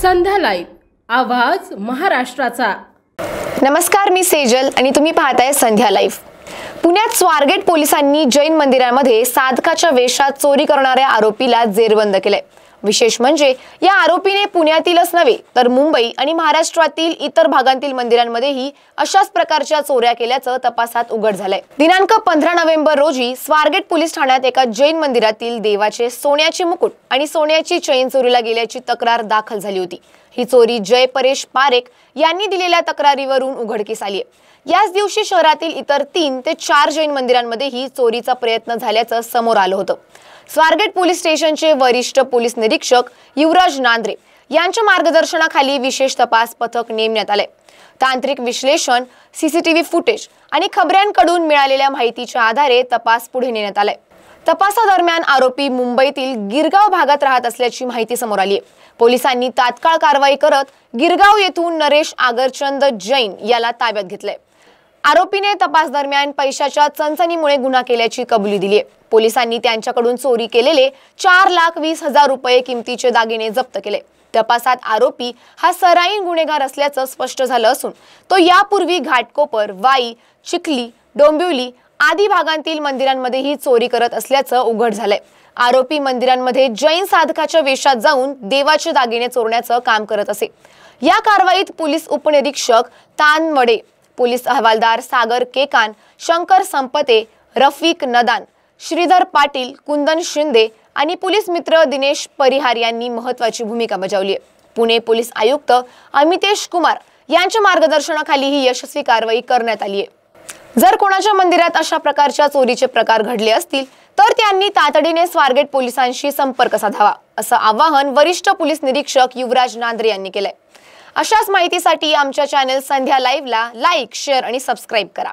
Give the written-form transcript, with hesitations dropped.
संध्या live आवाज महाराष्ट्राचा। नमस्कार, मी सेजल आणि तुम्ही पाहताय संध्या लाईव्ह। पुण्यात स्वारगेट पोलिसांनी जैन मंदिरामध्ये साधकाच्या वेशात चोरी करणाऱ्या आरोपीला जेरबंद केले। विशेष म्हणजे या आरोपीने पुण्यातीलच नव्हे तर मुंबई आणि महाराष्ट्रातील इतर भागांतील मंदिरांमध्येही अशाच प्रकारच्या चोऱ्या केल्याचं तपासात उघड झालंय। दिनांक 15 नोव्हेंबर रोजी स्वारगेट पोलीस ठाण्यात एका जैन मंदिरातील देवाचे सोन्याचे मुकुट आणि सोन्याची चैन चोरीला गेल्याची तक्रार दाखल झाली होती। ही चोरी जय परेश पारेख यांनी दिलेल्या तक्रारीवरून उघडकीस आली आहे। याच दिवशी शहरातील इतर 3 ते 4 जैन मंदिरांमध्येही चोरीचा प्रयत्न झाल्याचं समोर आलं होतं। स्वारगेट पोलीस स्टेशनचे वरिष्ठ पोलीस निरीक्षक युवराज नांद्रे यांच्या मार्गदर्शनाखाली विशेष तपास पथक नेमण्यात आले। तांत्रिक विश्लेषण, सीसीटीव्ही फुटेज आणि खबऱ्यांकडून मिळालेल्या माहितीच्या आधारे तपास पुढे नेण्यात आलाय। तपासादरम्यान आरोपी मुंबईतील गिरगाव भागात राहत असल्याची माहिती समोर आली आहे। पोलिसांनी तात्काळ कारवाई करत गिरगाव येथून नरेश आगरचंद जैन याला ताब्यात घेतले। आरोपीने तपास दरम्यान पैशाच्या चणचणीमुळे गुन्हा केल्याची कबुली दिली आहे। पोलिसांनी त्यांच्याकडून चोरी केलेले 4,20,000 रुपये किमतीचे दागिने जप्त केले। तपासात आरोपी हा सराईन गुन्हेगार असल्याचं स्पष्ट झालं असून तो यापूर्वी घाटकोपर, वाई, चिखली, डोंबिवली आदी भागांतील मंदिरांमध्येही चोरी करत असल्याचं उघड झालंय। आरोपी मंदिरांमध्ये जैन साधकाच्या वेशात जाऊन देवाचे दागिने चोरण्याचं काम करत असे। या कारवाईत पोलीस उपनिरीक्षक तानवडे, पोलीस हवालदार सागर केकान, शंकर संपते, रफिक नदान, श्रीधर पाटील, कुंदन शिंदे आणि पोलीस मित्र दिनेश परिहार यांनी महत्त्वाची भूमिका बजावली आहे। पुणे पोलीस आयुक्त अमितेश कुमार यांच्या मार्गदर्शनाखाली ही यशस्वी कारवाई करण्यात आली आहे। जर कोणाच्या मंदिरात अशा प्रकारच्या चोरीचे प्रकार घडले असतील तर त्यांनी तातडीने स्वारगेट पोलिसांशी संपर्क साधावा, असं आवाहन वरिष्ठ पोलीस निरीक्षक युवराज नांद्रे यांनी केलंय। अशाच माहितीसाठी आमच्या चॅनल संध्या लाईव्हला लाईक, शेअर आणि सबस्क्राईब करा।